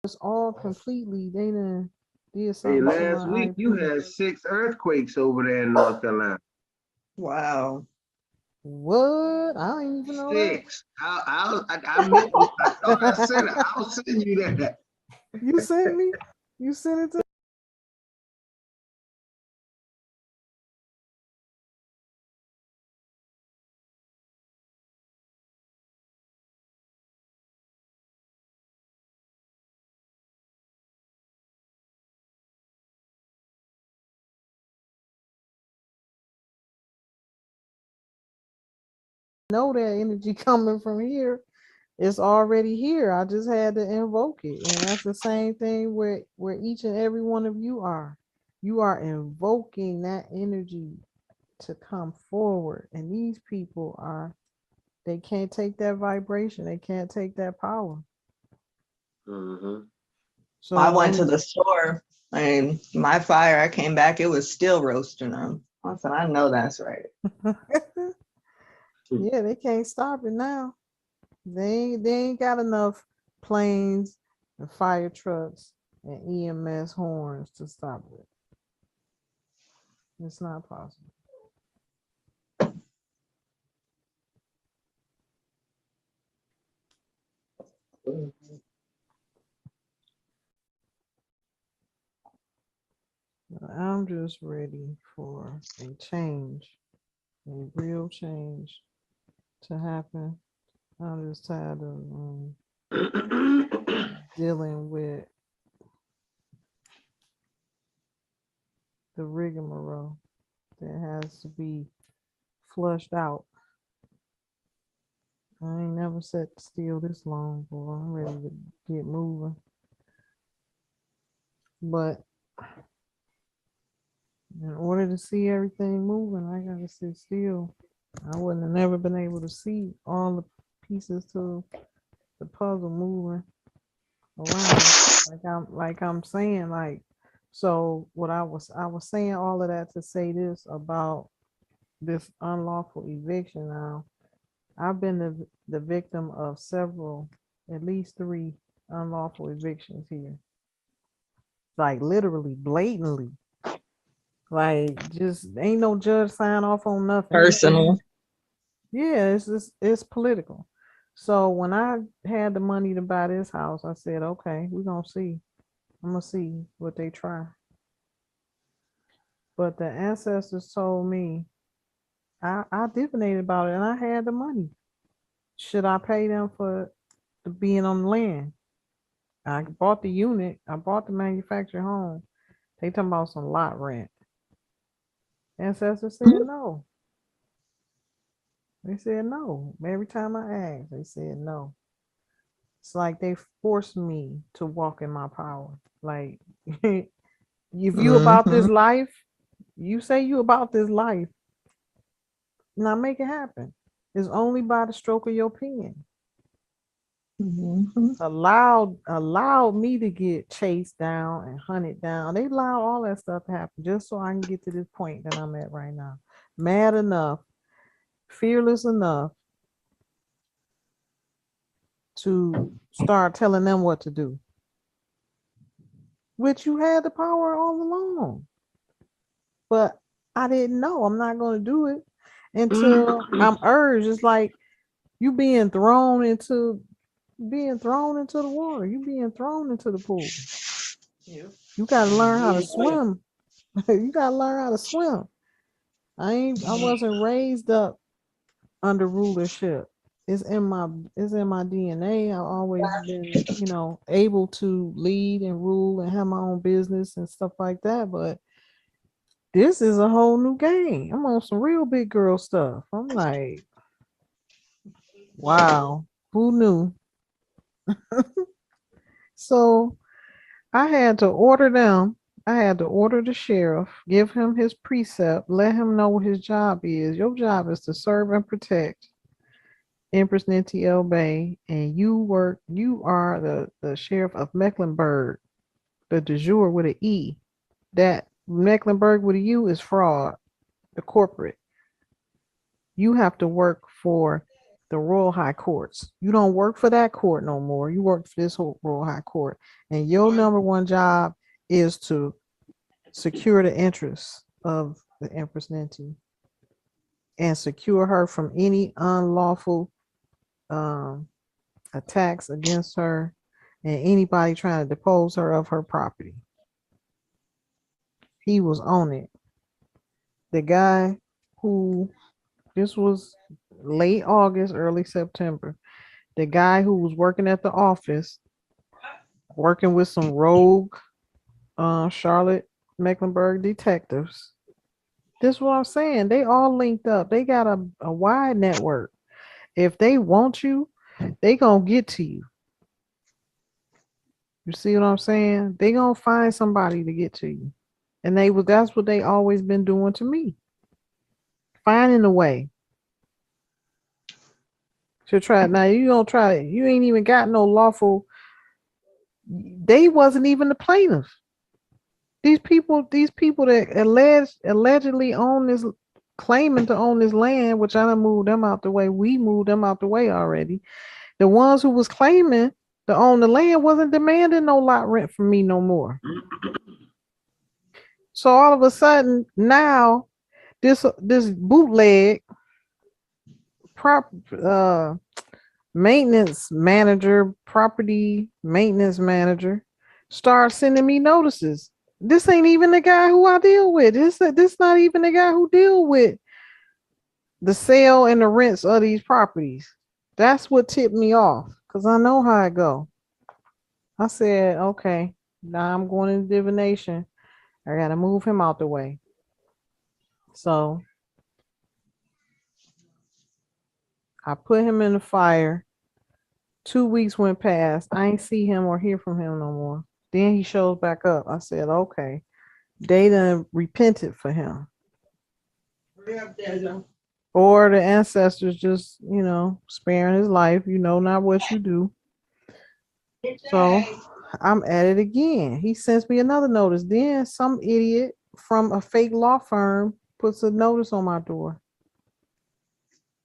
It's all completely. They did Hey, something to last my week you IP. had 6 earthquakes over there in North Carolina. Wow. What? I don't even know that. 6. I meant. I thought I said it. I'll send you that. You sent me. You sent it to. Know that energy coming from here. It's already here. I just had to invoke it, and that's the same thing where each and every one of you are. You are invoking that energy to come forward, and these people are. They can't take that vibration. They can't take that power. Mm-hmm. So I went when to the store and my fire, I came back, it was still roasting them. I said, I know that's right. yeah, they can't stop it now. They ain't got enough planes and fire trucks and EMS horns to stop it. It's not possible. I'm just ready for a change, a real change to happen. I'm just tired of dealing with the rigmarole that has to be flushed out. I ain't never sat still this long, boy. I'm ready to get moving. But in order to see everything moving, I gotta sit still. I wouldn't have never been able to see all the pieces to the puzzle moving around. Like I'm saying, like, so what I was saying all of that to say this about this unlawful eviction. Now I've been the victim of several, at least three unlawful evictions here. Like literally, blatantly. Like just ain't no judge sign off on nothing. Personal. Yeah, it's political. So when I had the money to buy this house, I said, okay, we're gonna see. I'm gonna see what they try. But the ancestors told me I divinated about it and I had the money. Should I pay them for the being on the land? I bought the unit, I bought the manufactured home. They talking about some lot rent. Ancestors said no. They said no. Every time I asked, they said no. It's like they forced me to walk in my power. Like if you about Mm-hmm. this life, you say you about this life. Now make it happen. It's only by the stroke of your pen. Mm-hmm. Allowed me to get chased down and hunted down. They allowed all that stuff to happen just so I can get to this point that I'm at right now. Mad enough, fearless enough to start telling them what to do. Which you had the power all along. But I didn't know. I'm not gonna do it until I'm urged. It's like you being thrown into the water. You being thrown into the pool. Yep. You gotta You learn how know to your place. swim. You gotta learn how to swim. I wasn't raised up under rulership. It's in my it's in my DNA. I've always been, able to lead and rule and have my own business and stuff like that. But this is a whole new game. I'm on some real big girl stuff. I'm like, wow, who knew? So I had to order them. I had to order the sheriff, give him his precept, let him know what his job is. Your job is to serve and protect Empress Ninti El Bey, and you are the sheriff of Mecklenburg, the de jour with an E. That Mecklenburg with a U is fraud, the corporate. You have to work for the Royal High Courts. You don't work for that court no more. You work for this whole Royal High Court. And your number one job is to secure the interests of the Empress Ninti and secure her from any unlawful attacks against her and anybody trying to depose her of her property. He was on it. The guy who, this was late August, early September, the guy who was working at the office, working with some rogue Charlotte Mecklenburg detectives. This is what I'm saying. They all linked up. They got a wide network. If they want you, they gonna get to you. You see what I'm saying? They gonna find somebody to get to you. And that's what they always been doing to me. Finding a way to try. Now you gonna try it. You ain't even got no lawful. They wasn't even the plaintiff. These people that allegedly own this, claiming to own this land, which I done moved them out the way. We moved them out the way already. The ones who was claiming to own the land wasn't demanding no lot rent from me no more. So all of a sudden now, this bootleg maintenance manager, property maintenance manager, starts sending me notices. This ain't even the guy who I deal with. This not even the guy who deal with the sale and the rents of these properties. That's what tipped me off, because I know how it go. I said, okay, now I'm going into divination. I gotta move him out the way. So I put him in the fire. 2 weeks went past. I ain't see him or hear from him no more. Then he shows back up. I said, okay, they done repented for him. Or the ancestors just, sparing his life. You know not what you do. So I'm at it again. He sends me another notice. Then some idiot from a fake law firm puts a notice on my door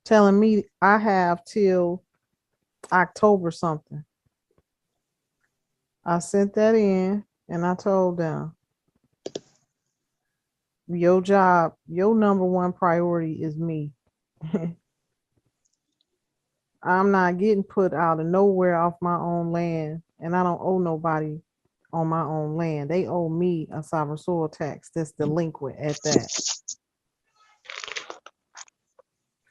telling me I have till October something. I sent that in and I told them, your job, your number one priority is me. I'm not getting put out of nowhere off my own land, and I don't owe nobody on my own land. They owe me a sovereign soil tax that's delinquent at that.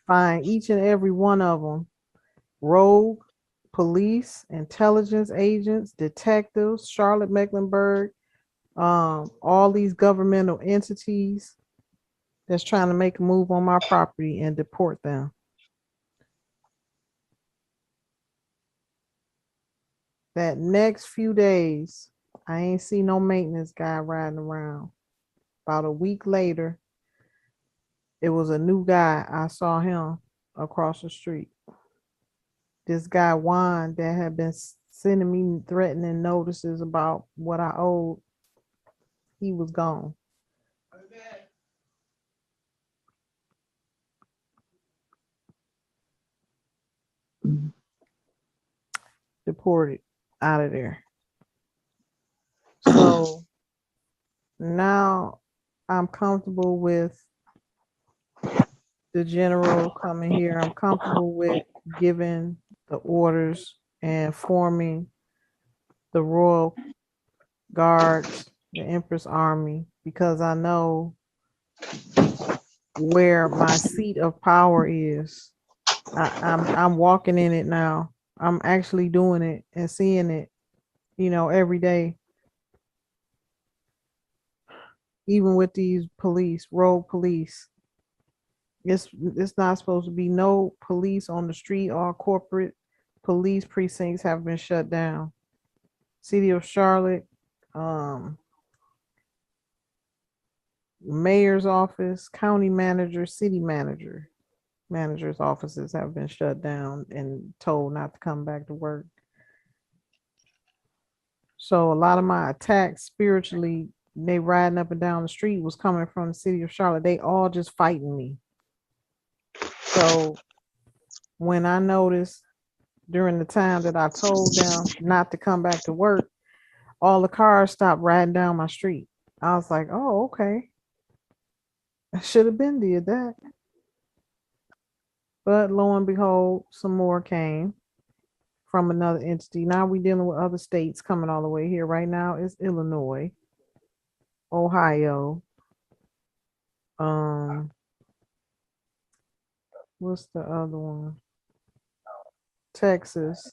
Find each and every one of them, rogue, police, intelligence agents, detectives, Charlotte Mecklenburg, all these governmental entities that's trying to make a move on my property and deport them. That next few days, I ain't see no maintenance guy riding around. About a week later, it was a new guy. I saw him across the street. This guy, Juan, that had been sending me threatening notices about what I owed, he was gone. Deported out of there. So now I'm comfortable with the general coming here. I'm comfortable with giving the orders and forming the Royal Guards, the Empress Army, because I know where my seat of power is. I'm walking in it now. I'm actually doing it and seeing it, every day. Even with these police, rogue police. It's not supposed to be no police on the street. All corporate police precincts have been shut down. City of Charlotte, mayor's office, county manager, city manager's offices have been shut down and told not to come back to work. So a lot of my attacks spiritually, they riding up and down the street, was coming from the city of Charlotte. They all just fighting me. So when I noticed during the time that I told them not to come back to work, all the cars stopped riding down my street. I was like, oh, okay. I should have been did that. But lo and behold, some more came from another entity. Now we dealing with other states coming all the way here. Right now it's Illinois, Ohio, um, what's the other one? Texas,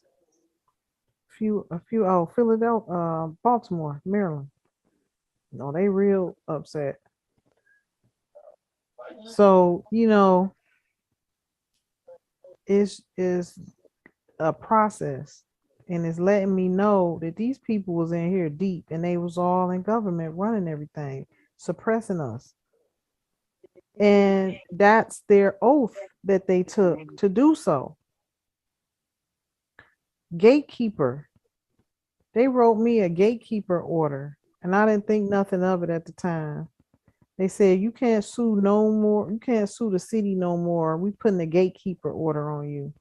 Philadelphia, Baltimore, Maryland. No, they real upset. So, it's a process, and it's letting me know that these people was in here deep, and they was all in government running everything, suppressing us. And that's their oath that they took to do so. Gatekeeper. They wrote me a gatekeeper order, and I didn't think nothing of it at the time. They said you can't sue no more. You can't sue the city no more. We putting a gatekeeper order on you.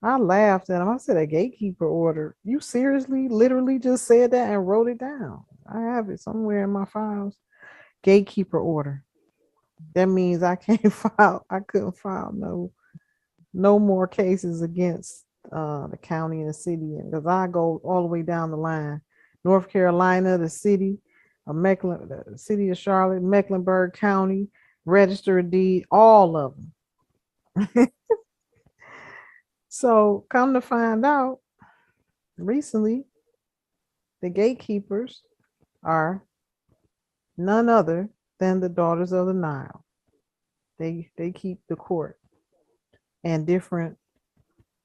I laughed at him. I said, a gatekeeper order? You seriously, literally just said that and wrote it down? I have it somewhere in my files. Gatekeeper order. That means I can't file. I couldn't file no more cases against the county and the city, because I go all the way down the line. North Carolina, the city of the city of Charlotte, Mecklenburg County, register of deed, all of them. So come to find out, recently, the gatekeepers are none other than the Daughters of the Nile. They keep the court and different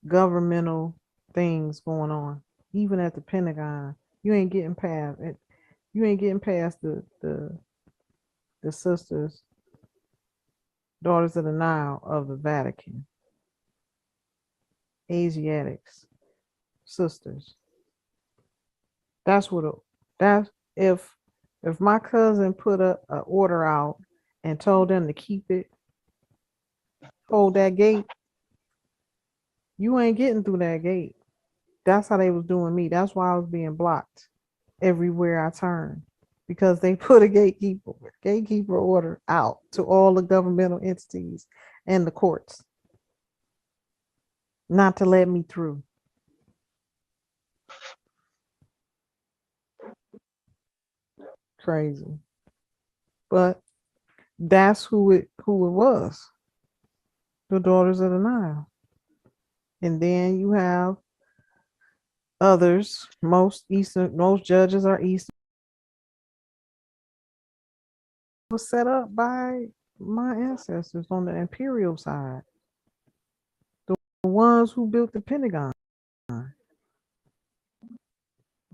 governmental things going on, even at the Pentagon. You ain't getting past it. You ain't getting past the sisters, Daughters of the Nile of the Vatican, Asiatics, sisters. That's what that's if my cousin put a order out and told them to keep it, hold that gate, you ain't getting through that gate. That's how they was doing me. That's why I was being blocked everywhere I turned, because they put a gatekeeper order out to all the governmental entities and the courts not to let me through. Crazy. But that's who it was. The Daughters of the Nile. And then you have others. Most judges are Eastern. Was set up by my ancestors on the imperial side. The ones who built the Pentagon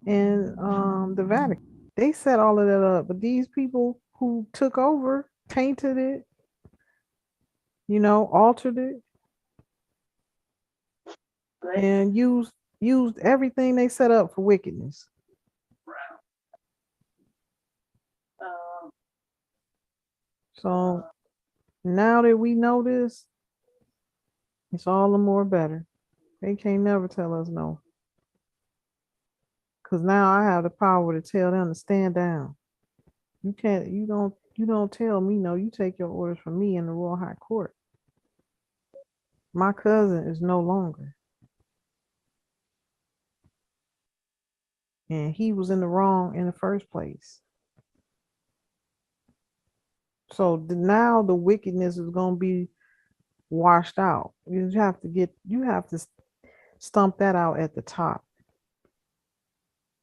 and the Vatican. They set all of that up. But these people who took over tainted it, altered it, and used everything they set up for wickedness. So now that we know this, it's all the more better. They can't never tell us no. Because now I have the power to tell them to stand down. You don't tell me no. You take your orders from me in the Royal High Court. My cousin is no longer. And he was in the wrong in the first place. So now the wickedness is going to be washed out. You have to stump that out at the top.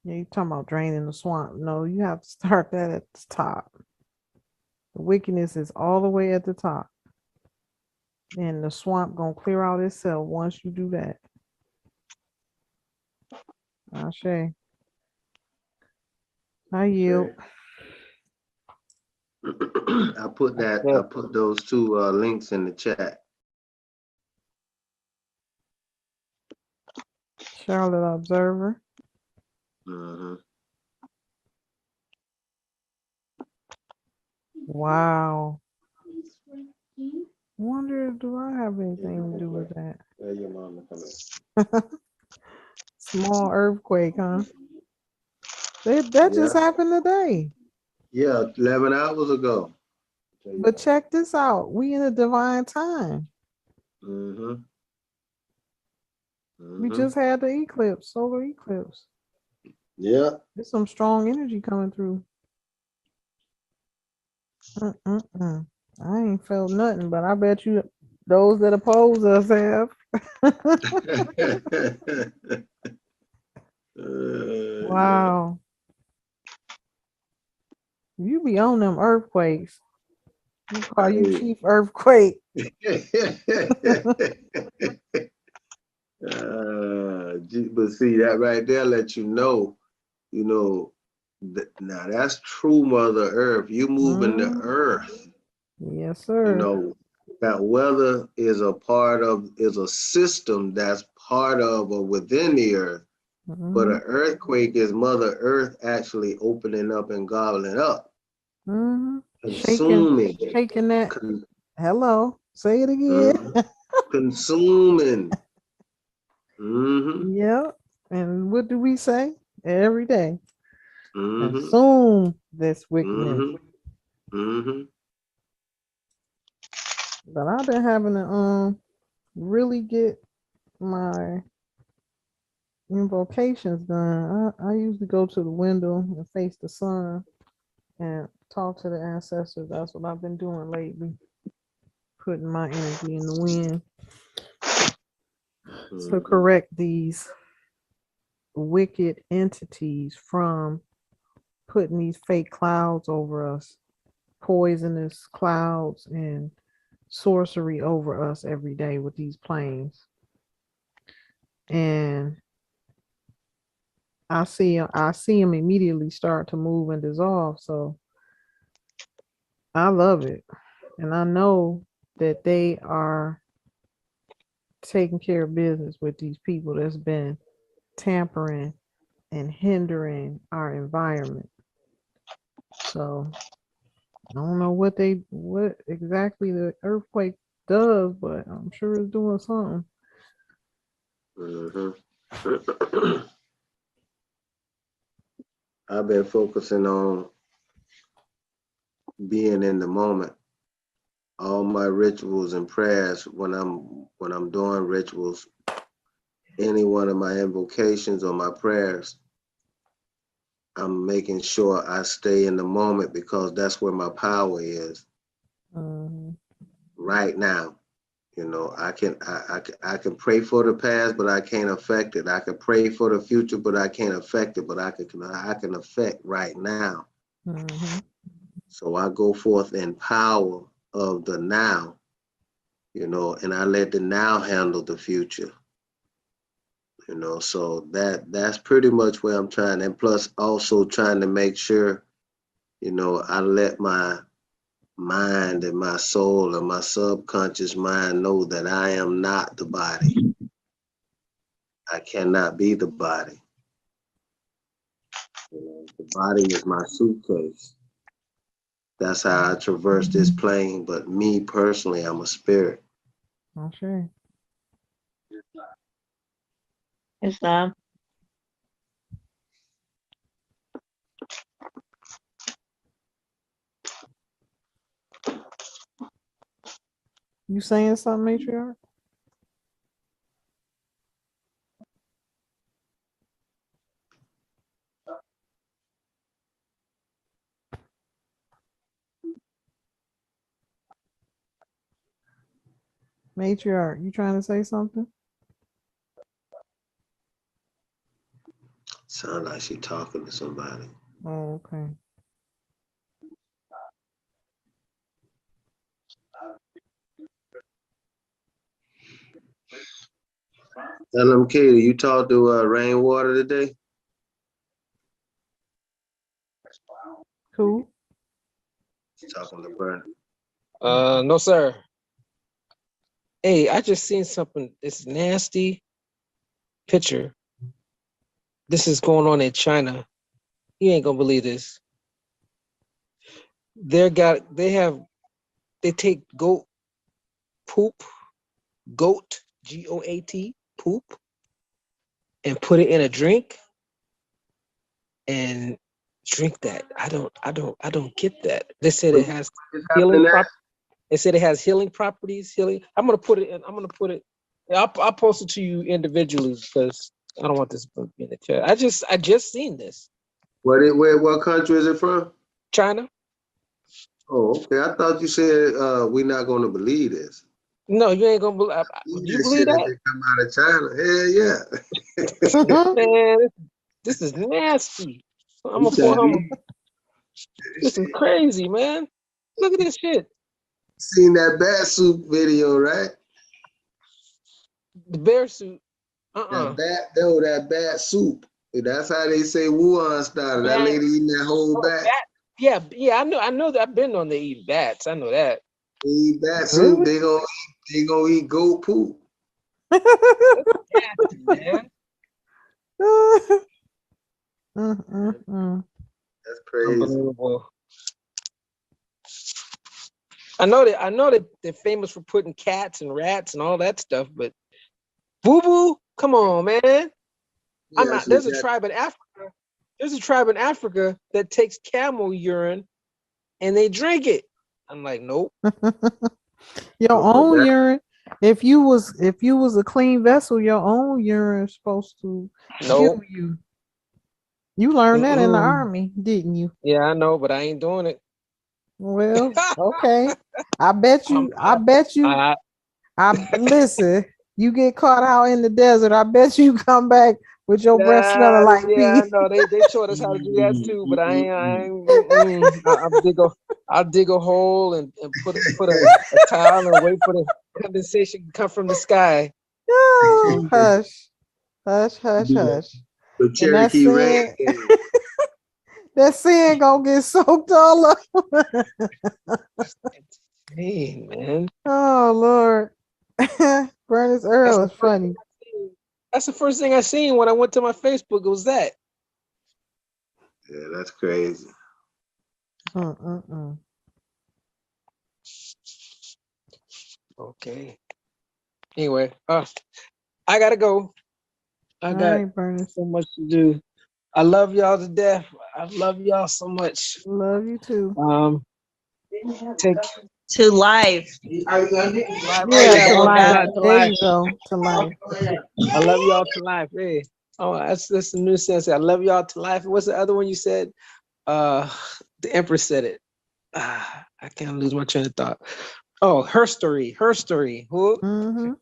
You're talking about draining the swamp. No, you have to start that at the top. The wickedness is all the way at the top. And the swamp gonna clear out itself once you do that. Ashe. I yield. I put those two links in the chat. Charlotte Observer. Wow. Wonder, do I have anything to do with that? Where your mama coming? Small earthquake, huh? That just Yeah, happened today. yeah, 11 hours ago. But check this out. We in a divine time. Mm-hmm. We Mm-hmm. just had the eclipse, solar eclipse. Yeah. There's some strong energy coming through. Mm-mm-mm. I ain't felt nothing, but I bet you those that oppose us have. Yeah. Wow. You be on them earthquakes. We call you Hey. Chief Earthquake. But see that right there let you know, now that's true Mother Earth. You moving the Mm, earth, yes, you sir. know. That weather is a system that's part of or within the earth. But Hmm. an earthquake is Mother Earth actually opening up and gobbling up, Hmm. Shaking, consuming, shaking that. con- Hello. Say it again. mhm, consuming. Mm-hmm. Yep. And what do we say every day? Mm-hmm. Consume this wickedness. Mm-hmm. Mm-hmm. But I've been having to really get my invocations done. I usually go to the window and face the sun and talk to the ancestors. That's what I've been doing lately, putting my energy in the wind to Mm-hmm. correct these wicked entities from putting these fake clouds over us, poisonous clouds and sorcery over us every day with these planes. And I see them immediately start to move and dissolve. So I love it. And I know that they are taking care of business with these people that's been tampering and hindering our environment. So I don't know what exactly the earthquake does, but I'm sure it's doing something. Mm-hmm. I've been focusing on being in the moment. All my rituals and prayers when I'm doing rituals, any one of my invocations or my prayers, I'm making sure I stay in the moment because that's where my power is Mhm. right now. You know, I can pray for the past, but I can't affect it. I can pray for the future, but I can't affect it. But I can affect right now. Mhm. So I go forth in power of the now, and I let the now handle the future. So that's pretty much where I'm trying, and plus also trying to make sure, I let my mind and my soul and my subconscious mind know that I am not the body. I cannot be the body. The body is my suitcase. That's how I traverse this plane. But me personally, I'm a spirit. I'm sure. Islam. You saying something, matriarch? Matriarch, you trying to say something? Sound like she talking to somebody. Oh, okay. LMK, you talked to Rainwater today? Cool. Talking to Burn. No, sir. Hey, I just seen something. This nasty picture. This is going on in China. You ain't gonna believe this. They take goat poop, goat GOAT, poop, and put it in a drink and drink that. I don't get that. They said it has healing properties. They said it has healing properties. Healing. I'm gonna put it in. I'm gonna put it. I'll post it to you individually because I don't want this to be in the chat. I just seen this. What country is it from? China. Oh, okay. I thought you said we're not going to believe this. No, you ain't gonna believe. Do you believe Shit that? they come out of China. Hell yeah. Man, this is nasty. I'm a poor humble. This is crazy, man. Look at this shit. Seen that bat soup video, right? The bear suit. That bat soup. That's how they say Wuhan started. That lady eating that whole bat. Yeah, I know that. I've been on they eat bats. I know that. They eat bat soup. They gonna eat goat poop. Nasty, man. That's crazy. Unbelievable. I know that they're famous for putting cats and rats and all that stuff, but boo boo, come on, man. Yeah, There's a tribe in Africa. There's a tribe in Africa that takes camel urine and they drink it. I'm like, nope. Your own urine. If you was a clean vessel, your own urine is supposed to kill you. You learned that in the army, didn't you? Yeah, I know, but I ain't doing it. Well, okay. I bet you. Listen. You get caught out in the desert. I bet you come back with your breath smelling like pee. I know they taught us how to do that too, but I'll dig a hole and put a towel and wait for the condensation to come from the sky. Oh, hush. The Cherokee rain. That sand gonna get soaked all up. Hey, man. Oh Lord. Bernice Earl is funny. That's the first thing I seen when I went to my Facebook. It was that. Yeah, that's crazy. Okay. Anyway, I gotta go. I got so much to do. I love y'all to death. I love y'all so much. Love you too. Take to life. Yeah, to life. There you go. To life. I love y'all to life. Hey. Oh, that's the new sense. I love y'all to life. What's the other one you said? The Empress said it. I can't lose my train of thought. Oh, her story. Who? Mm-hmm.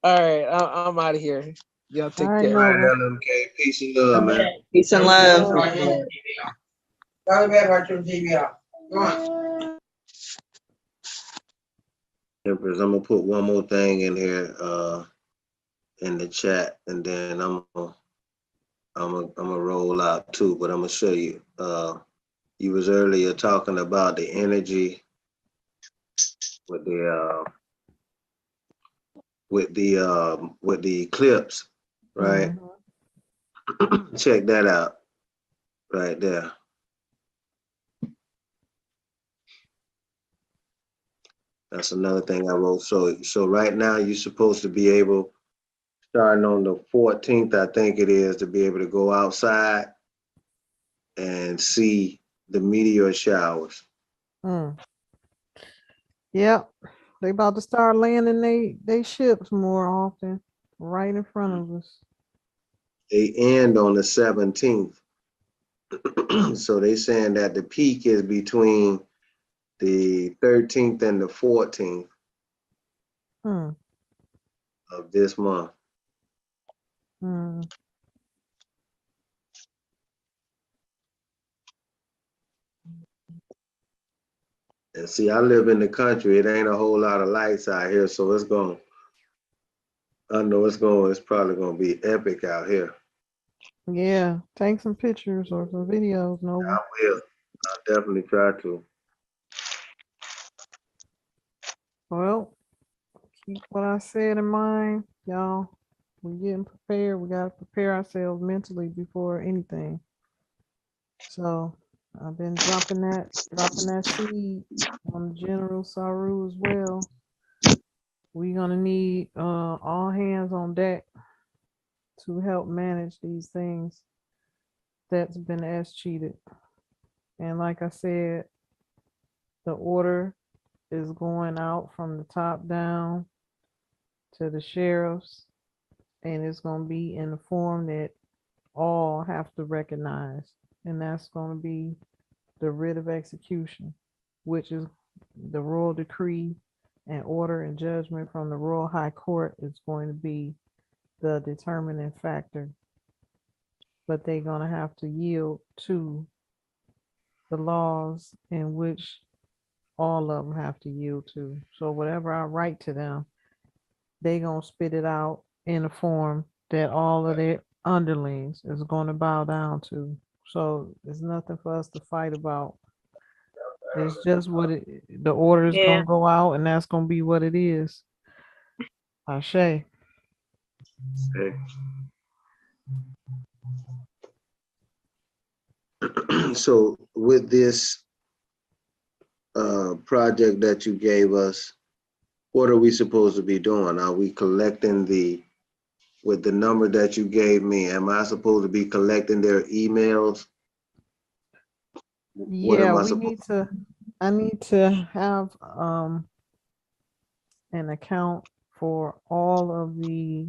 All right, I'm out of here. Y'all take care. All right, okay. Peace and love, man. Peace and love. Empress, I'm gonna put one more thing in here in the chat, and then I'm gonna roll out too. But I'm gonna show you. You was earlier talking about the energy with the eclipse, right? Mm-hmm. Check that out, right there. That's another thing I wrote. So right now you're supposed to be able, starting on the 14th, I think it is, to be able to go outside and see the meteor showers. Yep. They about to start landing they ships more often right in front of us. They end on the 17th. So they saying that the peak is between the 13th and the 14th of this month. And see, I live in the country. It ain't a whole lot of lights out here, so it's probably gonna be epic out here. Yeah, take some pictures or some videos, Nova. I will. I'll definitely try to. Well, keep what I said in mind, y'all. We're getting prepared. We gotta prepare ourselves mentally before anything. So I've been dropping that seed on General Saru as well. we're gonna need all hands on deck to help manage these things that's been as cheated. And like I said, the order is going out from the top down to the sheriffs, and it's going to be in the form that all have to recognize. And that's going to be the writ of execution, which is the royal decree and order and judgment from the Royal High Court is going to be the determining factor. But they're going to have to yield to the laws in which all of them have to yield to. So whatever I write to them, they gonna spit it out in a form that all of their underlings is gonna bow down to. So there's nothing for us to fight about. It's just what the order is Yeah. gonna go out, and that's gonna be what it is. Ashe. Okay. So with this project that you gave us, what are we supposed to be doing? Are we collecting with the number that you gave me? Am I supposed to be collecting their emails? What Yeah, am I we supposed? need to. I need to have an account for all of the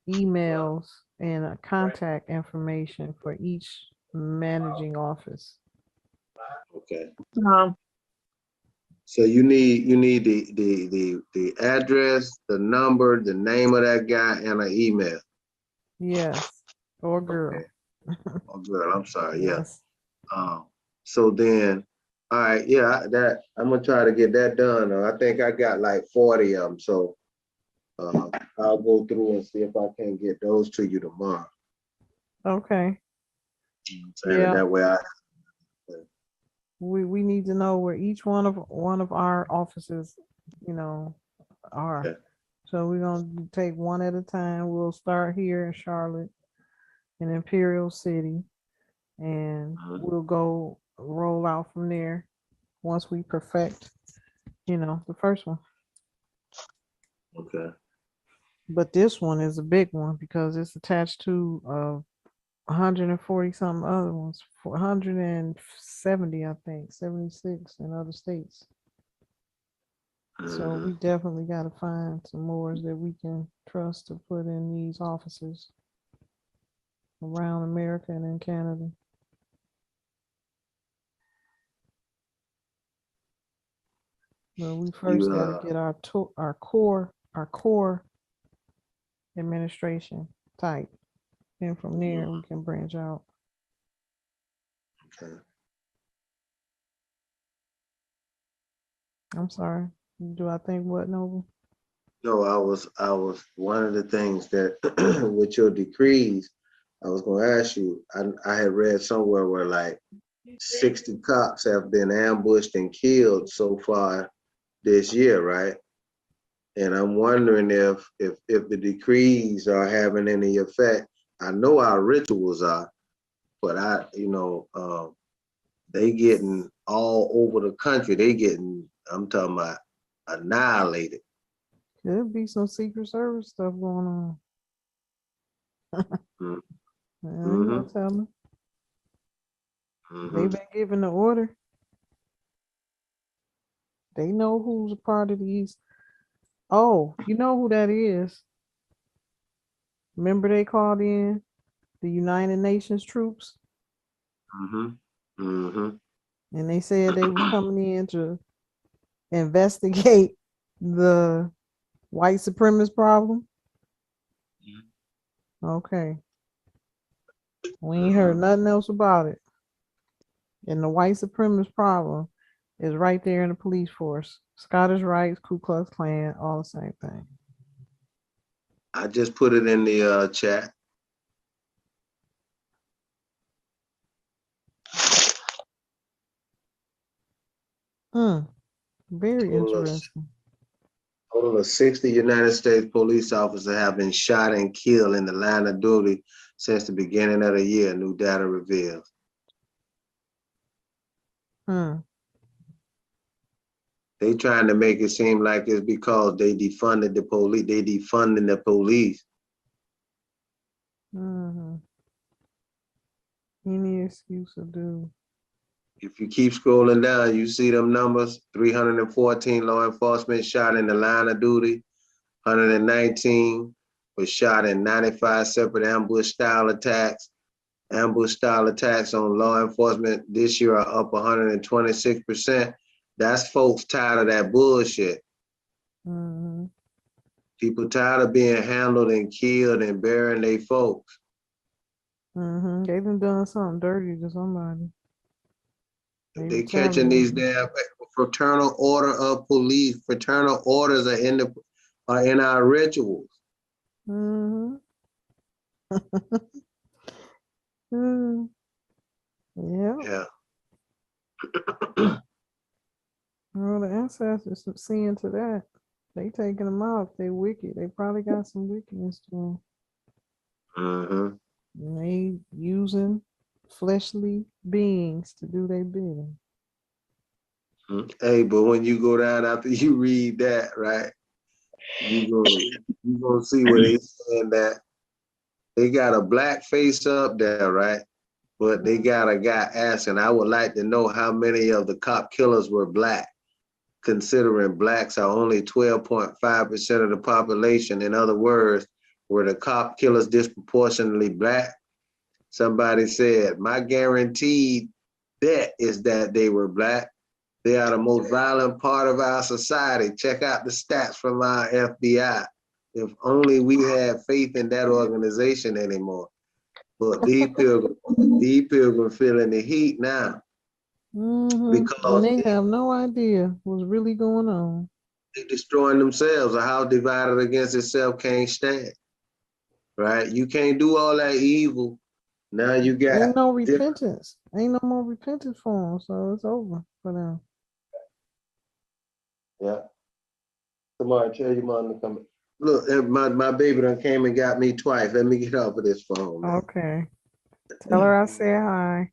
emails and contact information for each managing office. Okay. Um, So you need the address, the number, the name of that guy, and an email. Yes, or girl. Okay. Oh, girl, I'm sorry. Yeah. Yes. So then, all right, yeah, that I'm gonna try to get that done. I think I got like 40 of them. So I'll go through and see if I can get those to you tomorrow. Okay. And Yeah. that way We need to know where each one of our offices, are. Okay. So we're gonna take one at a time. We'll start here in Charlotte, in Imperial City, and we'll go roll out from there once we perfect, the first one. Okay. But this one is a big one because it's attached to 140 some other ones, 470, I think, 76 in other states. So we definitely got to find some more that we can trust to put in these offices around America and in Canada. But we first got to get our core administration tight, and from there we can branch out. Okay. I'm sorry. Do I think what, Nova? No, I was one of the things that with your decrees, I was gonna ask you, I had read somewhere where like 60 cops have been ambushed and killed so far this year, right? And I'm wondering if the decrees are having any effect. I know our rituals are, but they getting all over the country. I'm talking about annihilated. Could be some Secret Service stuff going on. Mm. I ain't gonna tell them. They've been given the order. They know who's a part of these. Oh, you know who that is? Remember they called in the United Nations troops, and they said they were coming in to investigate the white supremacist problem. Okay. We ain't heard nothing else about it. And the white supremacist problem is right there in the police force. Scottish Rites, Ku Klux Klan, all the same thing. I just put it in the chat. Very interesting. Total of 60 United States police officers have been shot and killed in the line of duty since the beginning of the year, new data reveals. They trying to make it seem like it's because they defunded the police. They defunding the police. Mm-hmm. Any excuse will do. If you keep scrolling down, you see them numbers: 314 law enforcement shot in the line of duty, 119 was shot in 95 separate ambush style attacks. Ambush style attacks on law enforcement this year are up 126%. That's folks tired of that bullshit. Mm-hmm. People tired of being handled and killed and burying their folks. Mm-hmm. They done something dirty to somebody. They catching these damn fraternal order of police. Fraternal orders are in our rituals. Mm-hmm. mm. Yeah. Yeah. Well, the ancestors are seeing to that. They taking them out. They wicked. They probably got some wickedness to them. Mm-hmm. And they using fleshly beings to do their bidding. Hey, but when you go down after you read that, right, you gonna see where they saying that they got a black face up there, right? But they got a guy asking, I would like to know how many of the cop killers were black, considering blacks are only 12.5% of the population. In other words, were the cop killers disproportionately black? Somebody said, my guaranteed bet is that they were black. They are the most violent part of our society. Check out the stats from our FBI. If only we had faith in that organization anymore. But these pilgrim feeling the heat now Mm-hmm. And because they have no idea what's really going on. they destroying themselves. A house divided against itself can't stand. Right? You can't do all that evil. Now you got Ain't no repentance. Ain't no more repentance for them, so it's over for them. Yeah. Tomorrow, tell your mom to come. Look, my baby done came and got me twice. Let me get off of this phone, man. Okay. Tell her I said hi.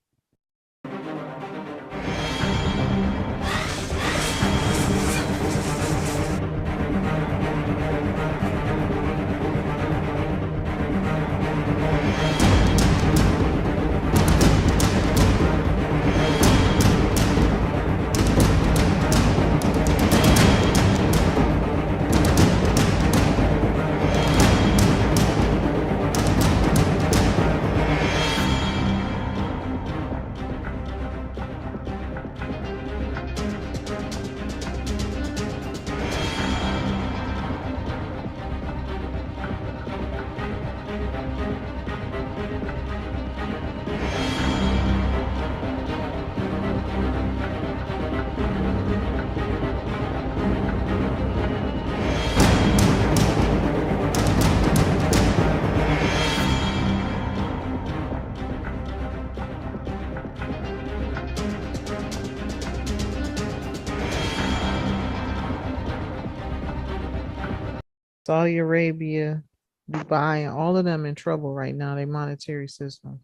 Saudi Arabia, Dubai, and all of them in trouble right now, their monetary system.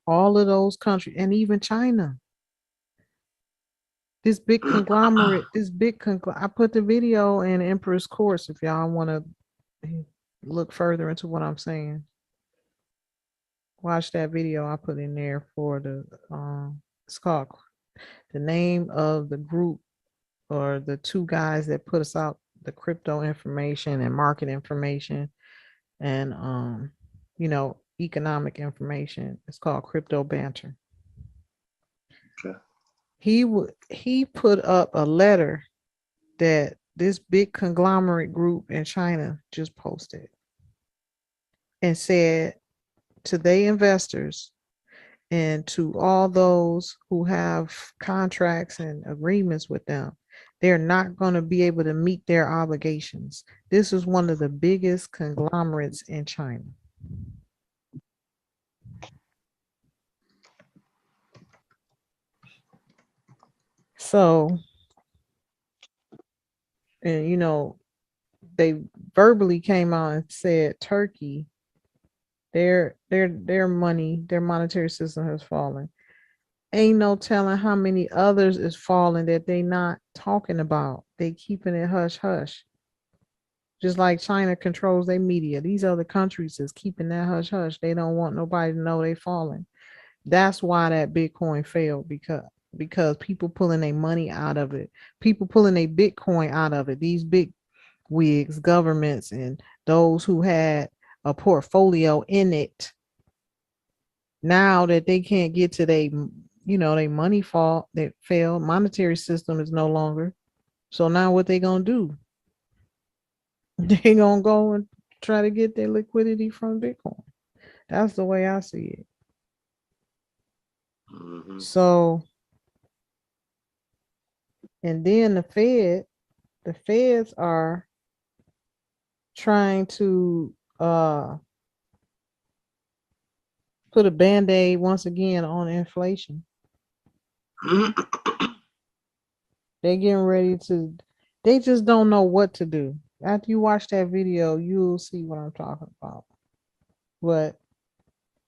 All of those countries, and even China. This big conglomerate, I put the video in Empress Course if y'all want to look further into what I'm saying. Watch that video I put in there for the, it's called, the name of the group or the two guys that put us out the crypto information and market information and economic information. It's called Crypto Banter. Okay. He put up a letter that this big conglomerate group in China just posted and said to their investors and to all those who have contracts and agreements with them, they're not going to be able to meet their obligations. This is one of the biggest conglomerates in China. So, and they verbally came out and said Turkey, their money, their monetary system has fallen. ain't no telling how many others is falling that they not talking about. They keeping it hush hush. Just like China controls their media, these other countries is keeping that hush hush. They don't want nobody to know they falling. That's why that Bitcoin failed, because people pulling their money out of it, people pulling their Bitcoin out of it. These big wigs, governments, and those who had a portfolio in it. Now that they can't get to they money fall, that failed, monetary system is no longer. So now what they gonna do? They gonna go and try to get their liquidity from Bitcoin. That's the way I see it. Mm-hmm. So, and then the feds are trying to put a band-aid once again on inflation. They getting ready to, they just don't know what to do. After you watch that video, you'll see what I'm talking about. But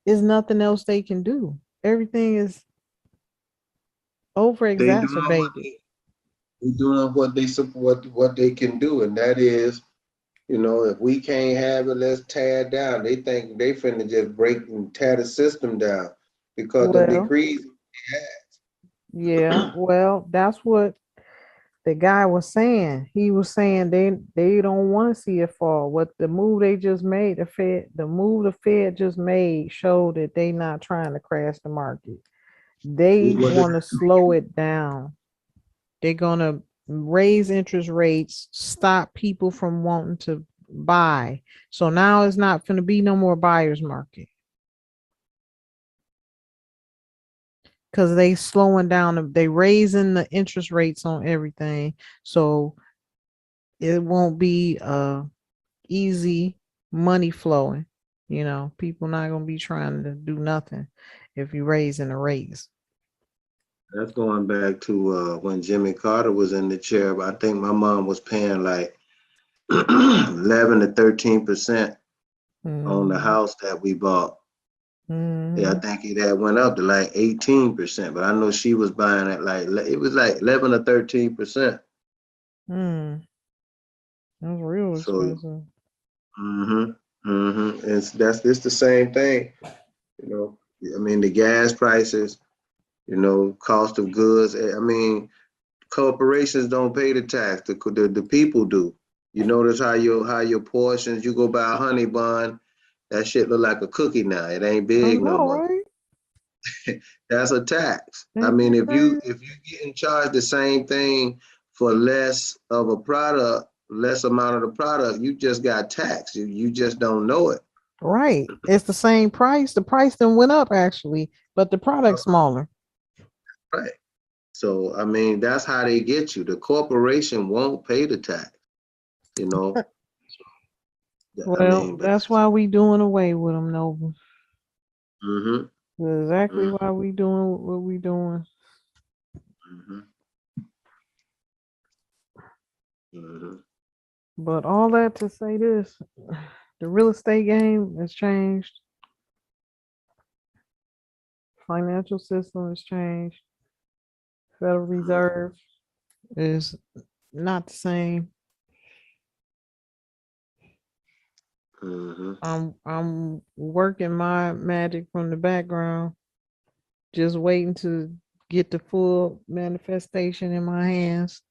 there's nothing else they can do. Everything is over They doing exacerbated. they doing what they can do, and that is, if we can't have it, let's tear it down. They think they finna just break and tear the system down because the Well, decrees. yeah, well, that's what the guy was saying. He was saying they don't want to see it fall. What the move they just made, the move the Fed just made showed that they not trying to crash the market. They What want to slow it down. They're gonna raise interest rates, stop people from wanting to buy. So now it's not going to be no more buyer's market because they slowing down. They raising the interest rates on everything, so it won't be easy money flowing. People not gonna be trying to do nothing if you raising the rates. That's going back to when Jimmy Carter was in the chair. But I think my mom was paying like 11 to 13% on the Mm-hmm. house that we bought. Yeah, I Mm-hmm. think it had went up to like 18%, but I know she was buying it like it was like 11 or 13%. Mm. That's real So, expensive. it's the same thing. I mean, the gas prices, cost of goods. I mean, corporations don't pay the tax. The people do. You notice how your portions. You go buy a honey bun, that shit look like a cookie now. It ain't I big no know, more. right? That's a tax. I Ain't mean, that if crazy? you getting charged the same thing for less of a product, less amount of the product, you just got taxed. You just don't know it. Right. It's the same price. The price then went up actually, but the product's smaller. Right. So I mean, that's how they get you. The corporation won't pay the tax. You know. I Well, mean, but that's why we doing away with them, Nova. mm-hmm, That's exactly mm-hmm, why we doing what we doing. mm-hmm, mm-hmm. But all that to say this, the real estate game has changed. Financial system has changed. Federal Reserve is not the same. Mm-hmm. I'm working my magic from the background, just waiting to get the full manifestation in my hands,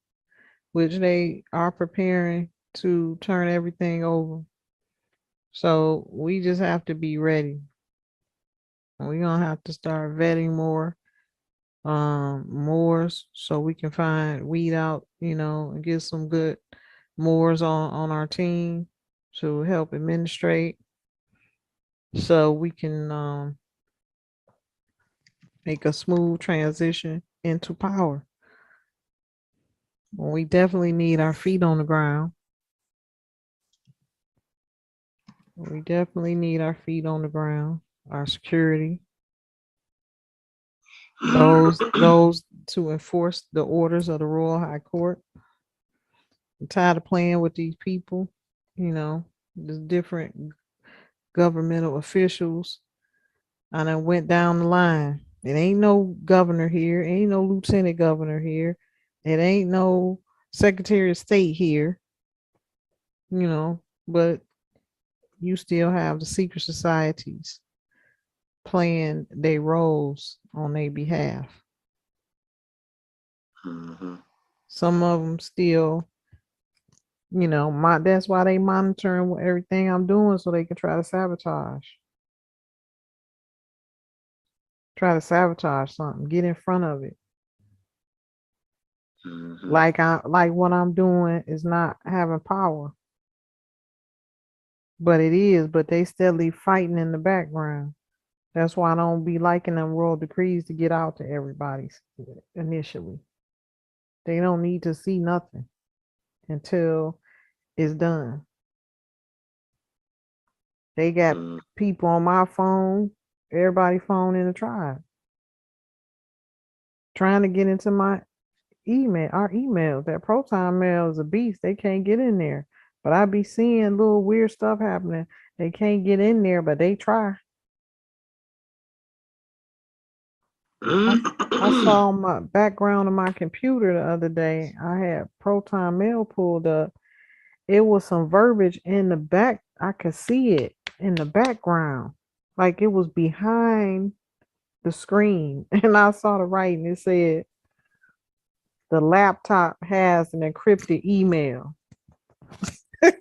which they are preparing to turn everything over. So we just have to be ready. We're gonna have to start vetting moors so we can find weed out, and get some good moors on our team to help administrate so we can make a smooth transition into power. We definitely need our feet on the ground. We definitely need our feet on the ground, our security, those to enforce the orders of the Royal High Court. I'm tired of playing with these people, the different governmental officials. And I went down the line. It ain't no governor here. Ain't no lieutenant governor here. It ain't no secretary of state here. You know, but you still have the secret societies playing their roles on their behalf. Mm-hmm. Some of them still, that's why they monitoring everything I'm doing so they can try to sabotage. Try to sabotage something, get in front of it. Mm-hmm. Like what I'm doing is not having power. But it is, but they steadily fighting in the background. That's why I don't be liking them royal decrees to get out to everybody initially. They don't need to see nothing until it's done. They got people on my phone, everybody's phone in the tribe, trying to get into my our emails. That Proton mail is a beast. They can't get in there. But I be seeing little weird stuff happening. They can't get in there, but they try. I saw my background of my computer the other day. I had Proton Mail pulled up. It was some verbiage in the back. I could see it in the background. Like it was behind the screen. And I saw the writing. It said, the laptop has an encrypted email. I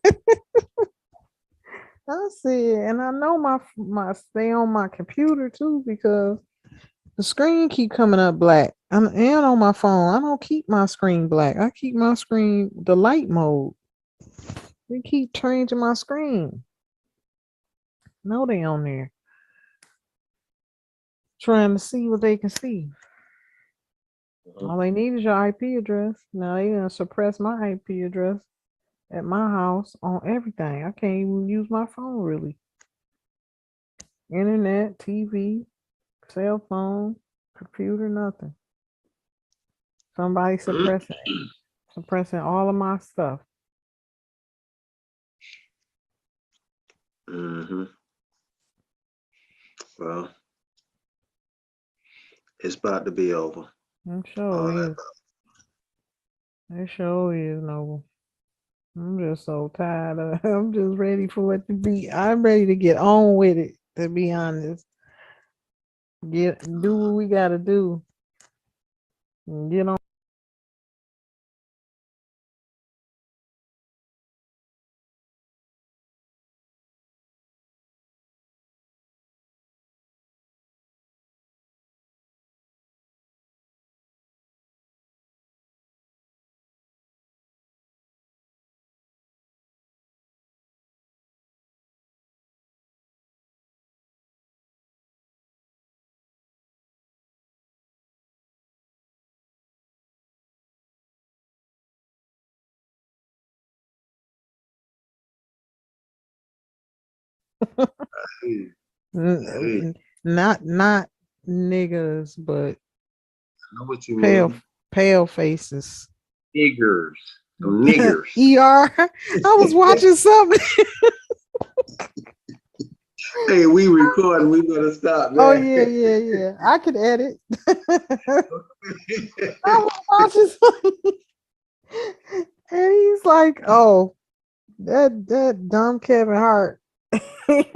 said, and I know my stay on my computer too because the screen keep coming up black. And on my phone, I don't keep my screen black. I keep my screen the light mode. They keep changing my screen. No, they on there trying to see what they can see. All they need is your IP address. Now they gonna suppress my IP address at my house on everything. I can't even use my phone really. Internet, TV, cell phone, computer, nothing. Somebody suppressing all of my stuff. Mm-hmm. Well, it's about to be over. I'm sure it is. It sure is, Noble. I'm just so tired of it. I'm just ready for it to be. I'm ready to get on with it, to be honest. Do what we gotta do. And get on. Not niggas, but I know what you pale mean. pale faces. Niggers. Some niggers. I was watching something. Hey, we recording. We better stop, man. Oh yeah. I could edit. I was watching something. And he's like, "Oh, that dumb Kevin Hart." Did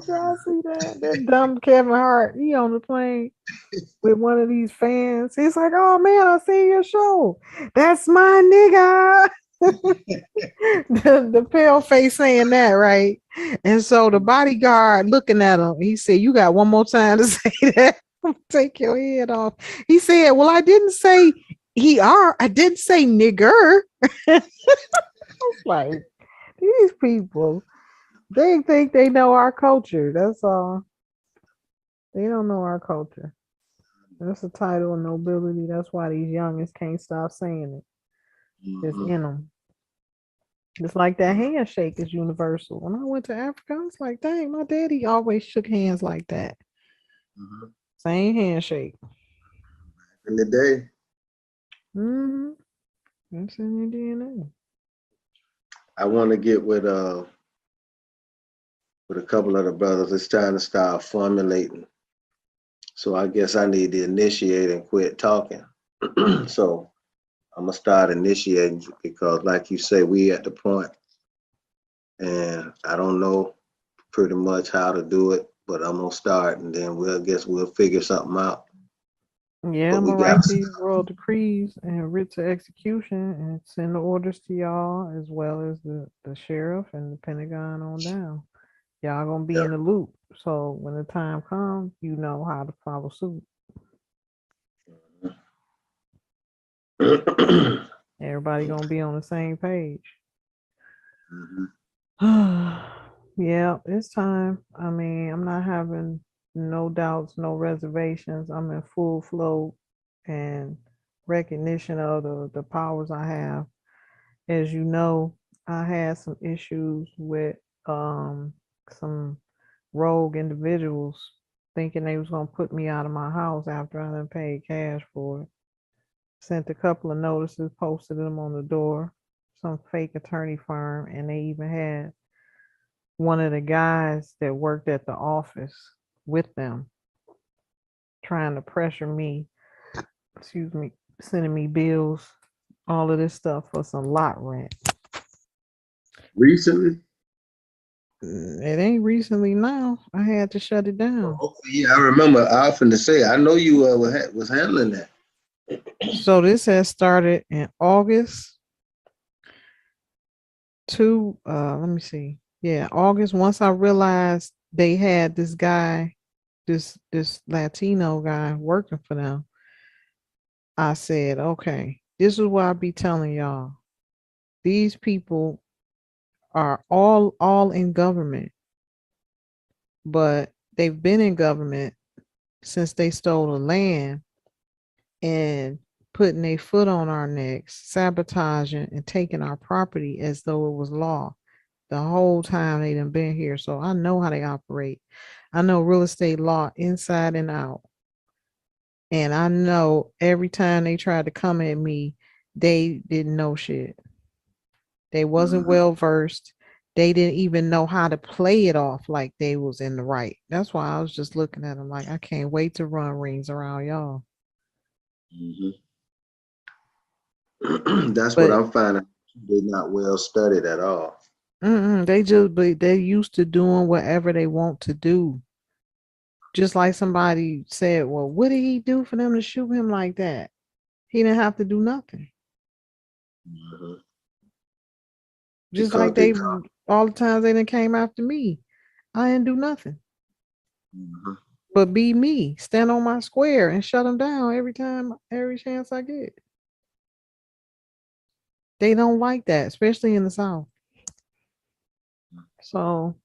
y'all see that? That dumb Kevin Hart. He on the plane with one of these fans. He's like, "Oh man, I seen your show. That's my nigga." the pale face saying that, right? And so the bodyguard looking at him, he said, "You got one more time to say that. Take your head off." He said, "Well, I didn't say I didn't say nigger." Like, these people, they think they know our culture. That's all. They don't know our culture. That's a title of nobility. That's why these youngins can't stop saying it. It's in them. It's like that handshake is universal. When I went to Africa, I was like, dang, my daddy always shook hands like that. Mm-hmm. Same handshake. In the day. Mm-hmm. That's in your DNA. I want to get with a couple of the brothers. It's trying to start formulating So I guess I need to initiate and quit talking. So I'm gonna start initiating because, like you say, we at the point, and I don't know pretty much how to do it, but I'm gonna start, and then we'll figure something out. Yeah, But I'm we gonna got write these royal decrees and writ to execution and send the orders to y'all as well as the sheriff and the Pentagon on down. Y'all gonna be yeah. in the loop. So when the time comes, you know how to follow suit. Everybody gonna be on the same page. Mhm. Yeah, it's time. I mean, I'm not having no doubts, no reservations. I'm in full flow and recognition of the powers I have. As you know, I had some issues with some rogue individuals thinking they was gonna put me out of my house after I done paid cash for it. Sent a couple of notices, posted them on the door, some fake attorney firm, and they even had one of the guys that worked at the office with them trying to pressure me, excuse me, sending me bills, all of this stuff for some lot rent. Recently? It ain't recently now. I had to shut it down. Oh, okay, yeah, I remember. I often to say, I know you was handling that. So this has started in August to let me see. Yeah, August. Once I realized they had this guy, this Latino guy working for them, I said, okay, this is what I be telling y'all. These people are all in government, but they've been in government since they stole the land and putting their foot on our necks, sabotaging and taking our property as though it was law. The whole time they done been here. So I know how they operate. I know real estate law inside and out. And I know every time they tried to come at me, they didn't know shit. They wasn't Mhm. well versed. They didn't even know how to play it off like they was in the right. That's why I was just looking at them like I can't wait to run rings around y'all. That's what But I'm finding. They're not well studied at all. they used to doing whatever they want to do. Just like somebody said, well, what did he do for them to shoot him like that? He didn't have to do nothing. Mhm. Just Because like they they talk. all the times they done came after me. I didn't do nothing Mhm. but be me, stand on my square and shut them down every time, every chance I get. They don't like that, especially in the South. So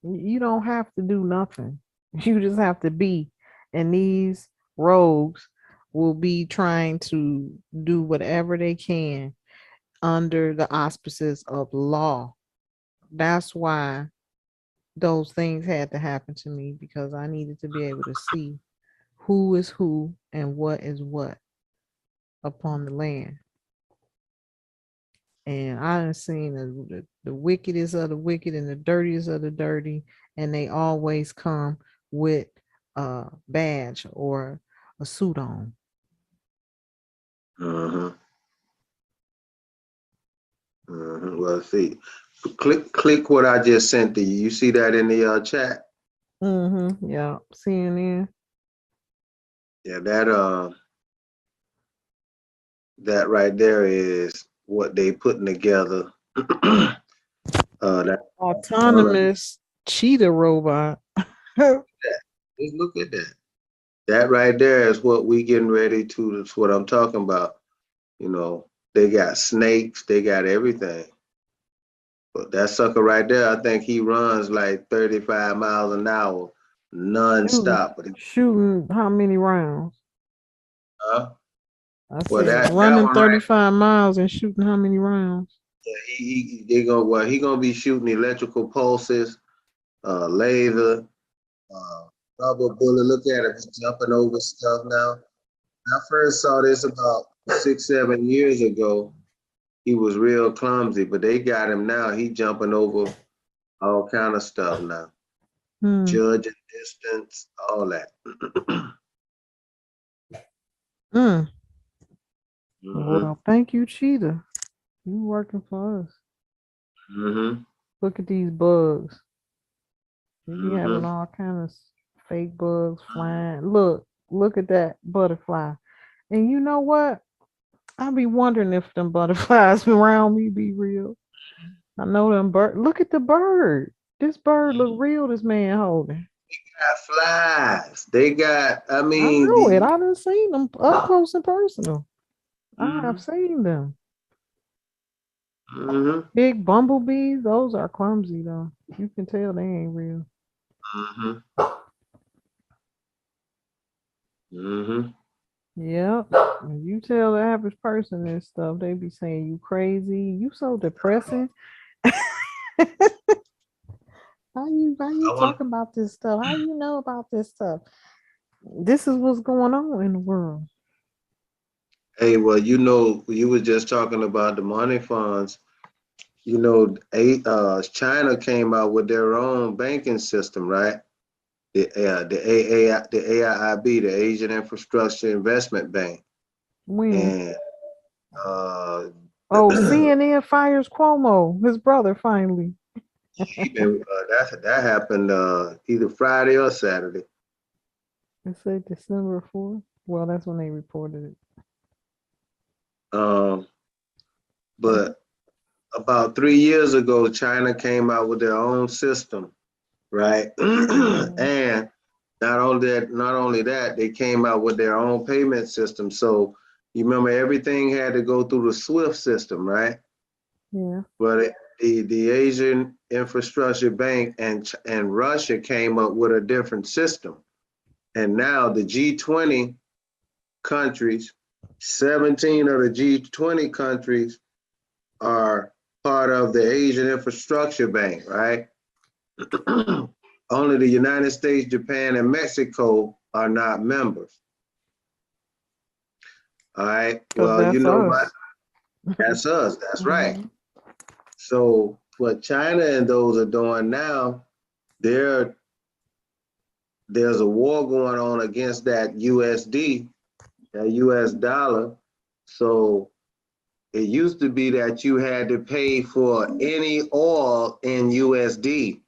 you don't have to do nothing. You just have to be. And these rogues will be trying to do whatever they can under the auspices of law. That's why those things had to happen to me because I needed to be able to see who is who and what is what upon the land. And I done seen the wickedest of the wicked and the dirtiest of the dirty, and they always come with a badge or a suit on. Mhm. Mhm. Well, see, click what I just sent to you. You see that in the chat? Mm-hmm. Yeah. CNN. Yeah, that right there is what they putting together. That Autonomous cheetah robot. just look at that. That right there is what we getting ready to. That's what I'm talking about. You know, they got snakes, they got everything. But that sucker right there, I think he runs like 35 miles an hour, shooting, non-stop. But shooting how many rounds? uh, I well, said that running one right 35 miles and shooting how many rounds? there, he gonna be shooting electrical pulses, laser, uh, rubber bullet. Look at him, he's jumping over stuff now. When I first saw this about 6, 7 years ago, he was real clumsy, but they got him now. He jumping over all kind of stuff now. judging distance, all that. Mm. Mhm, Well, thank you, Cheetah. You working for us. mhm, Look at these bugs. They be having mhm. all kind of fake bugs flying. Look at that butterfly. And you know what? I be wondering if them butterflies around me be real. I know them bird. Look at the bird. This bird look real. This man holding. Got flies. They got. I I mean, know it. I done seen them up close and personal. I have mhm, seen them. mhm, Big bumblebees. Those are clumsy though. You can tell they ain't real. mhm, mhm. Yep. When you tell the average person this stuff, they be saying you crazy. You so depressing. How you I want. talking about this stuff? How you know about this stuff? This is what's going on in the world. Hey, well, you were just talking about the money funds. China came out with their own banking system, right? The AIIB, the Asian Infrastructure Investment Bank, When? and uh, Oh, CNN fires Cuomo, his brother, finally. that happened either Friday or Saturday. They said December 4th. Well, that's when they reported it. Um, but about 3 years ago, China came out with their own system, right? Mhm. And not only that, they came out with their own payment system. So you remember everything had to go through the SWIFT system, right? Yeah. But the Asian Infrastructure Bank and Russia came up with a different system. And now the G20 countries, 17 of the G20 countries are part of the Asian Infrastructure Bank, right? Only the United States, Japan, and Mexico are not members. All right. Because Well, that's us. that's us. That's right. Mhm. So what China and those are doing now, there's a war going on against that USD, that US dollar. So it used to be that you had to pay for any oil in USD.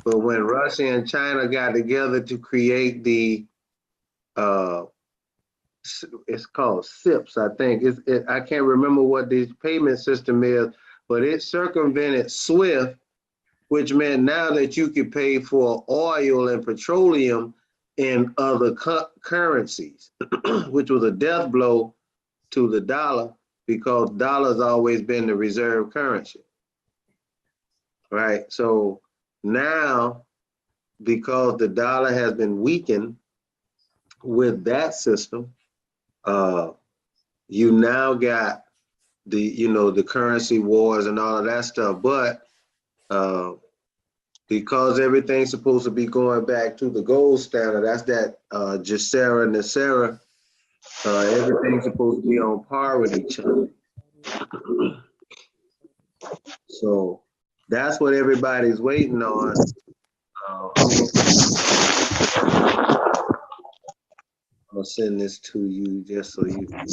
But when Russia and China got together to create uh, it's called SIPs, I think. I can't remember what the payment system is, but it circumvented SWIFT, which meant now that you could pay for oil and petroleum in other currencies, which was a death blow to the dollar because dollar's always been the reserve currency, right? So now, because the dollar has been weakened with that system, you now got the currency wars and all of that stuff. But uh, because everything's supposed to be going back to the gold standard, that's that Jacera and Nacera, everything's supposed to be on par with each other. So that's what everybody's waiting on. I'll send this to you just so you can.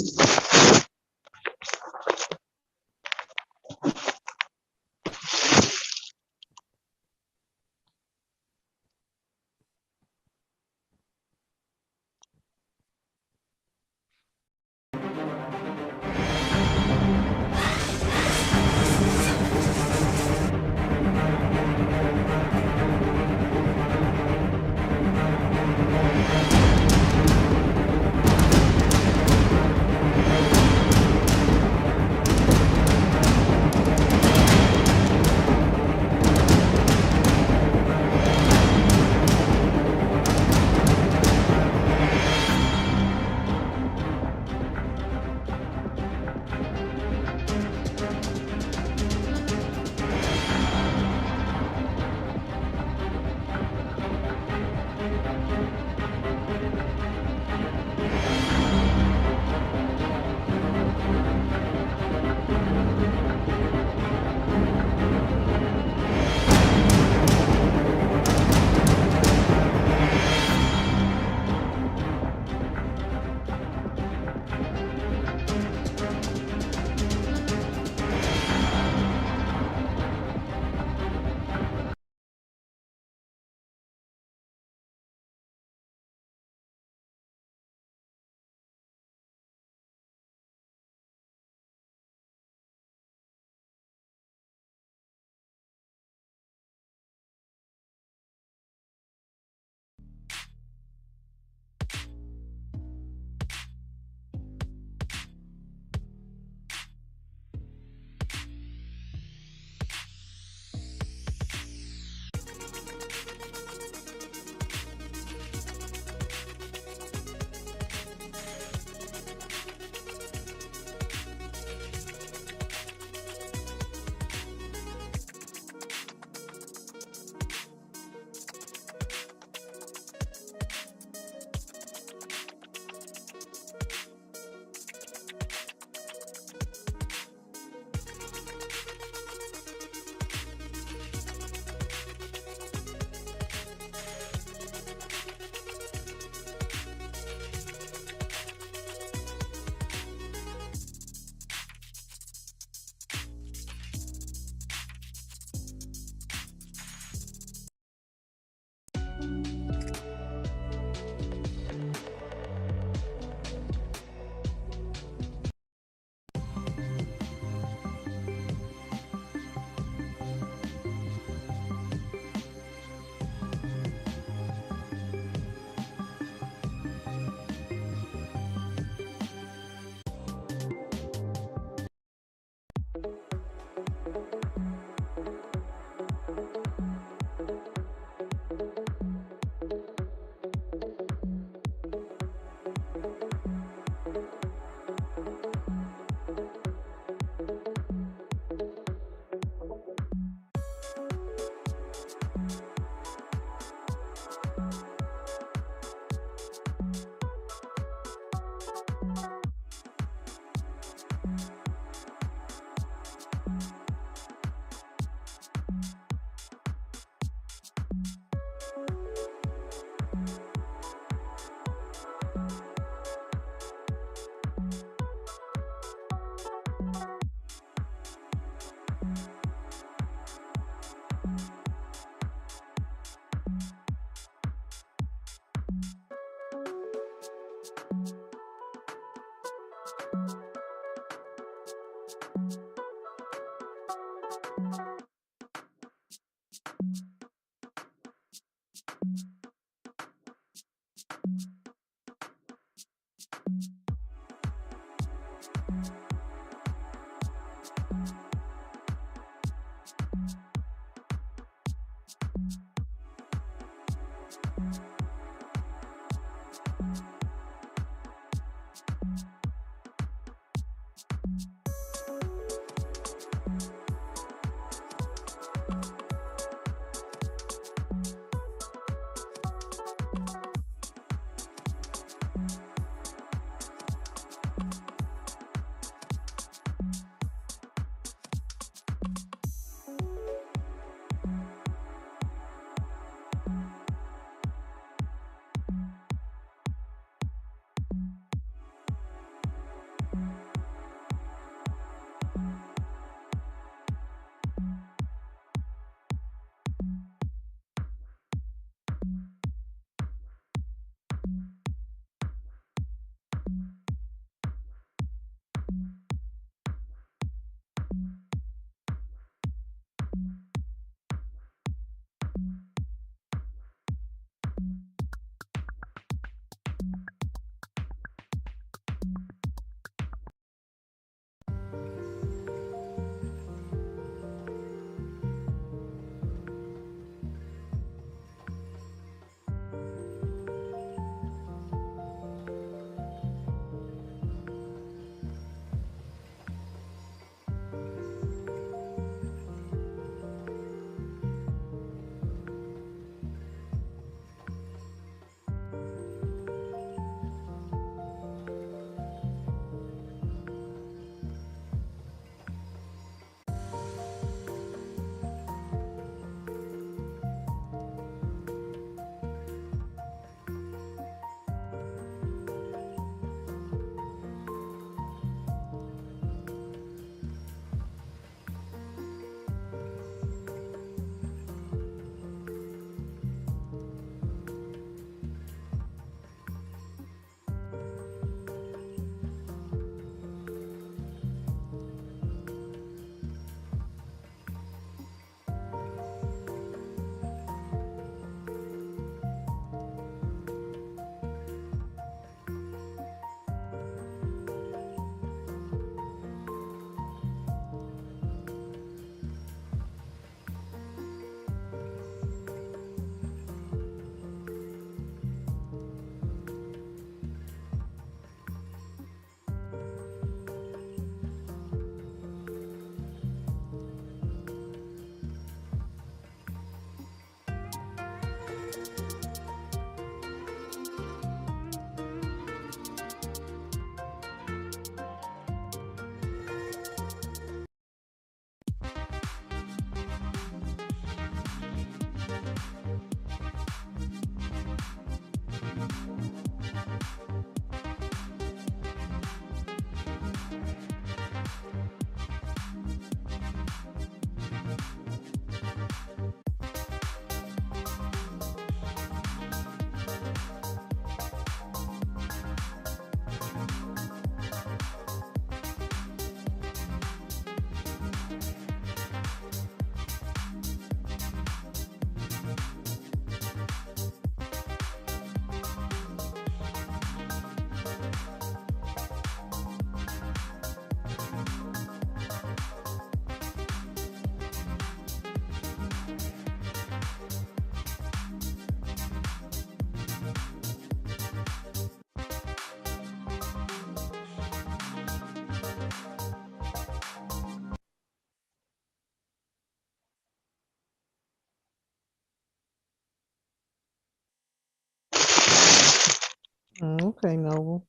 Okay, Noble.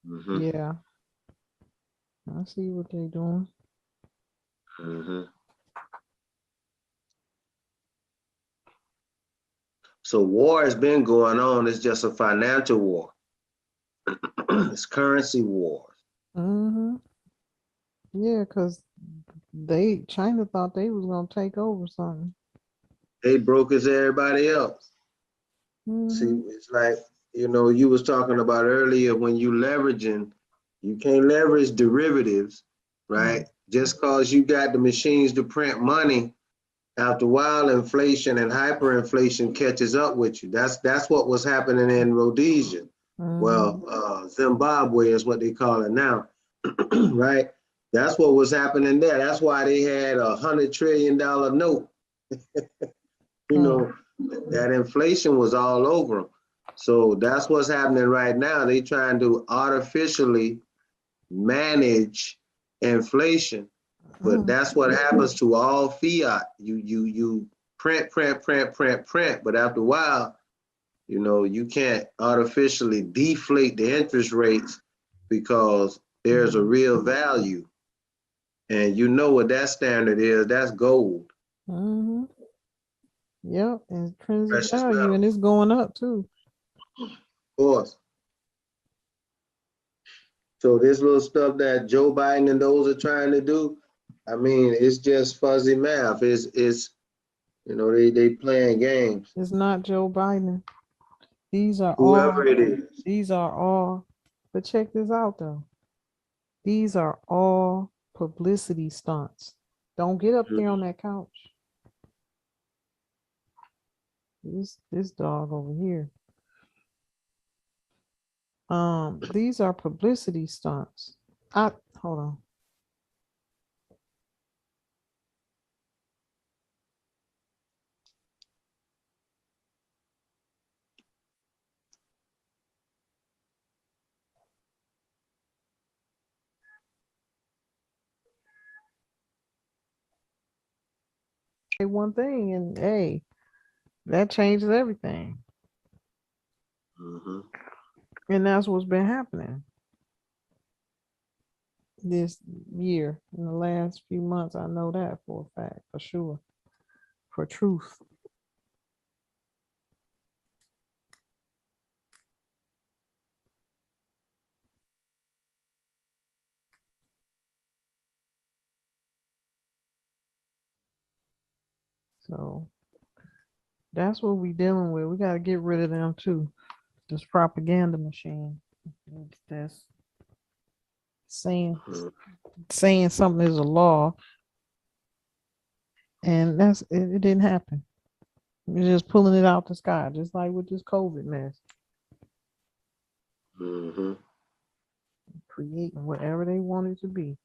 Mm-hmm. Yeah. I see what they doing. Mm-hmm. So war has been going on. It's just a financial war. It's currency war. Mm-hmm. Yeah, because China thought they was gonna take over something. They broke as everybody else. See, Mm-hmm. it's like, you was talking about earlier when you leveraging, you can't leverage derivatives, right? Just cause you got the machines to print money, after a while inflation and hyperinflation catches up with you. That's what was happening in Rhodesia. Well, Zimbabwe is what they call it now, right? That's what was happening there. That's why they had $100 trillion note. You know, that inflation was all over them. So that's what's happening right now. They trying to artificially manage inflation, but that's what happens to all fiat. You print, but after a while, you can't artificially deflate the interest rates because there's a real value. And you know what that standard is, that's gold. Mm-hmm. Yep, intrinsic Precious value, metal, and it's going up too. of course. So this little stuff that Joe Biden and those are trying to do, I mean, it's just fuzzy math. It's they playing games. It's not Joe Biden. These are Whoever all. it is. These are all. But check this out though. These are all publicity stunts. Don't get up there on that couch. This dog over here. These are publicity stunts. Hold on. Say one thing, and hey, that changes everything. Mm-hmm. And that's what's been happening this year, in the last few months. I know that for a fact, for sure, for truth. So that's what we dealing with. We got to get rid of them too. This propaganda machine that's saying something is a law, and it didn't happen. We're just pulling it out the sky, just like with this COVID mess, Mm-hmm. creating whatever they want it to be,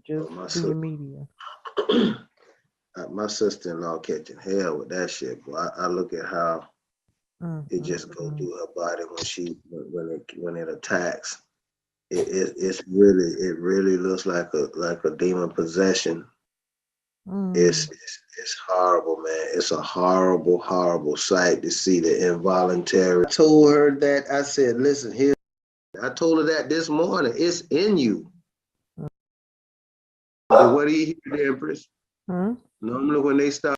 just Well, through the media. my sister-in-law catching hell with that shit. Boy, I look at how it just go through her body when it attacks. It really looks like a demon possession. It's horrible, man. It's a horrible sight to see the involuntary. I told her that. I said, listen here. I told her that this morning. It's in you. But what do you hear, the Empress? Normally when they start